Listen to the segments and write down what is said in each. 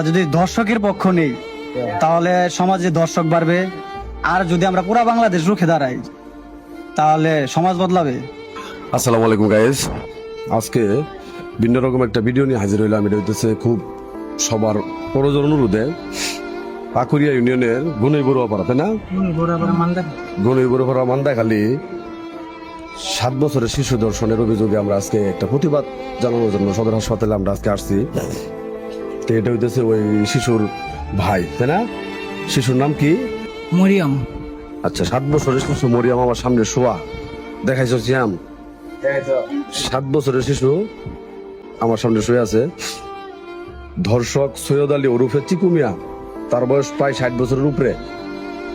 যদি দর্শকের পক্ষ নেই তাহলে সমাজে দর্শক বাড়বে, আর যদি আমরা পুরা বাংলাদেশ রুখে দাঁড়াই তাহলে সমাজ বদলাবে। আসসালামু আলাইকুম গাইস, আজকে ভিন্ন রকম একটা ভিডিও নিয়ে হাজির হইলাম। এটা হইতেছে খুব সবার প্রয়োজন অনুরোধে পাকুড়িয়া ইউনিয়নের গুনইবড়ুয়া পাড়া, তাই না? গুনইবড়ুয়া মান্দাখালী 7 বছরের শিশু ধর্ষণের অভিযোগে আমরা আজকে একটা প্রতিবাদ জানানোর জন্য সদর হাসপাতালে আমরা আজকে আসছি। তো এটা হইতেছে ওই শিশুর ভাই, তাই না? শিশুর নাম কি? মরিয়ম। আচ্ছা, 7 বছরের শিশু মরিয়ম আমার সামনে শোয়া দেখাইছো শ্যাম। 7 বছরের শিশু আমার সামনে শুয়ে আছে। ধর্ষক সৈয়দ আলী ওরফে চিকু মিয়া, তার বয়স প্রায় 60 বছরের উপরে।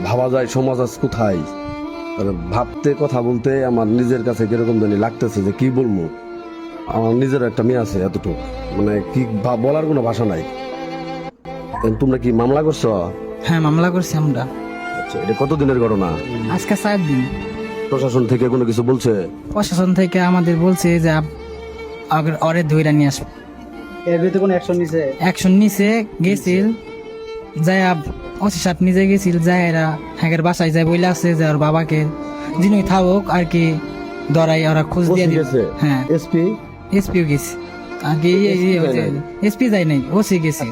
ভাবা যায় সমাজ আজ কোথায়। মানে ভাবতে কথা বলতে আমার নিজের কাছে কিরকম জানি লাগতেছে যে কি বলবো। আমার নিজের একটা মেয়ে আছে, এতটুকু মানে কি বলার কোনো ভাষা নাই। তোমরা কি মামলা করছো? হ্যাঁ, মামলা করছি আমরা। আচ্ছা, এটা কতদিনের ঘটনা? আজকে 4 দিন। প্রশাসন থেকে কোনো কিছু বলছে? প্রশাসন থেকে আমাদের বলছে যে ওরে ধইরা নিয়ে আসবে। এর বিরুদ্ধে কোনো অ্যাকশন নিছে? অ্যাকশন নিছে, গেছিল যাই ওসি সাহেব নিজে গেছিল, যাই এরা হ্যাগের বাসায় যায় বইলে আছে যে ওর বাবাকে যিনি থাকুক আর কি ধরাই ওরা খোঁজ দিয়ে দিবে। হ্যাঁ, এসপিও গেছে আর কি। এসপি যায় নাই, ওসি গেছে।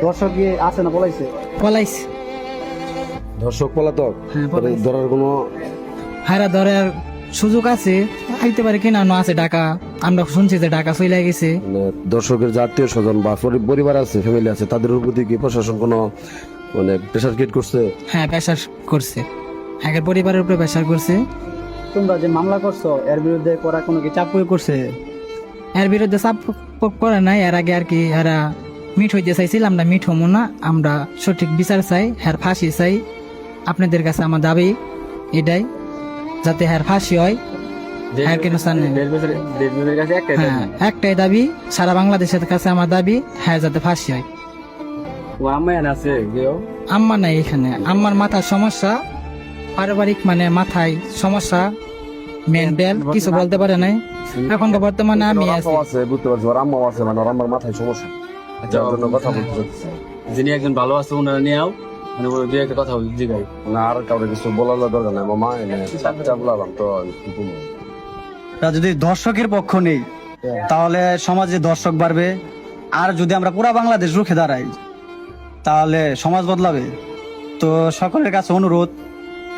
দর্শক গিয়ে আছে না বলাইছে? পলাইছে। ধর্ষক পলাতক হ্যাঁ, পলাইছে। ধরার কোনো হায়রা ধরার সুযোগ আছে, আইতে পারে কিনা আছে টাকা। আমরা শুনছি যে টাকা চলে গেছে। মানে দর্শকের যে আত্মীয় স্বজন বা পরিবার আছে, ফ্যামিলি আছে, তাদের প্রতি কি প্রশাসন কোনো মানে প্রেশার ক্রিয়েট করছে? হ্যাঁ, প্রেশার করছে, হ্যাঁ পরিবারের উপরে প্রেশার করছে। তোমরা যে মামলা করছো এর বিরুদ্ধে করা কোনো কি চাপ প্রয়োগ করছে? এর বিরুদ্ধে চাপ করে নাই। এর আগে আর কি এরা মিট হইতে চাইছিল, আমরা মিট হবো না, আমরা সঠিক বিচার চাই, হ্যার ফাঁসি চাই। আপনাদের কাছে আমার দাবি এটাই, যাতে হ্যার ফাঁসি হয়। হ্যাঁ, কেন একটাই দাবি, সারা বাংলাদেশের কাছে আমার দাবি, হ্যাঁ যাতে ফাঁসি হয়। আম্মা নাই এখানে, আম্মার মাথার সমস্যা, পারিবারিক মানে মাথায় সমস্যা, মেন্টাল কিছু বলতে পারে নাই। এখন তো বর্তমানে আমি আছি। বুঝতে পারছি, ওর আম্মাও আছে, মানে ওর আম্মার মাথায় সমস্যা। যার জন্য কথা বলতে চাচ্ছি। যিনি একজন ভালো আছে ওনারা নিয়েও মানে ওই দুই একটা কথা জিগাই না, আর কাউকে কিছু বলার দরকার নাই। মামা এনে চাপটা বলালাম তো কি বলবো। যদি দর্শকের পক্ষ নেই তাহলে সমাজে দর্শক বাড়বে, আর যদি আমরা পুরা বাংলাদেশ রুখে দাঁড়াই তাহলে সমাজ বদলাবে। তো সকলের কাছে অনুরোধ,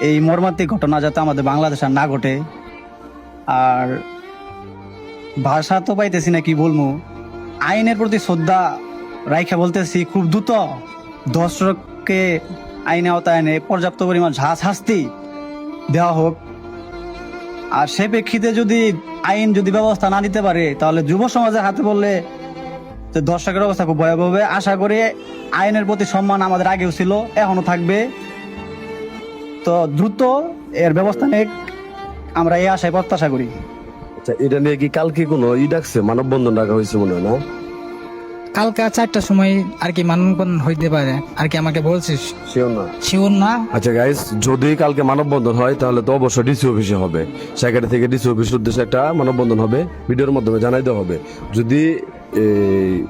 এই মর্মান্তিক ঘটনা যাতে আমাদের বাংলাদেশ আর না ঘটে। আর ভাষা তো পাইতেছি না কি বলবো, আইনের প্রতি শ্রদ্ধা রাইখা বলতেছি, খুব দ্রুত দর্শককে আইনে আওতায় এনে পর্যাপ্ত পরিমাণ শাস্তি দেওয়া হোক। আর সে প্রেক্ষিতে যদি আইন যদি ব্যবস্থা না নিতে পারে তাহলে যুব সমাজের হাতে বললে যে দর্শকের অবস্থা খুব ভয়াবহ হবে। আশা করি আইনের প্রতি সম্মান আমাদের আগেও ছিল, এখনো থাকবে। তো দ্রুত এর ব্যবস্থা নিয়ে আমরা এই আশায় প্রত্যাশা করি। আচ্ছা, এটা নিয়ে কি কালকে কোনো ডাকছে, মানববন্ধন ডাকা হয়েছে মনে হয় না? কালকে 4টার সময় আর কি মানববন্ধন হইতে পারে আর কি, আমাকে বলছিস। শিওর না। আচ্ছা গাইস, যদি কালকে মানববন্ধন হয় তাহলে তো অবশ্যই ডিসি অফিসে হবে। সেখানে থেকে ডিসি অফিসের উদ্দেশ্যে একটা মানববন্ধন হবে, ভিডিওর মাধ্যমে জানাই দেওয়া হবে। যদি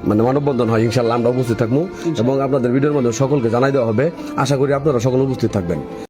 মানে মানববন্ধন হয়, ইনশাল্লাহ আমরা উপস্থিত থাকবো এবং আপনাদের ভিডিওর মাধ্যমে সকলকে জানাই দেওয়া হবে। আশা করি আপনারা সকলে উপস্থিত থাকবেন।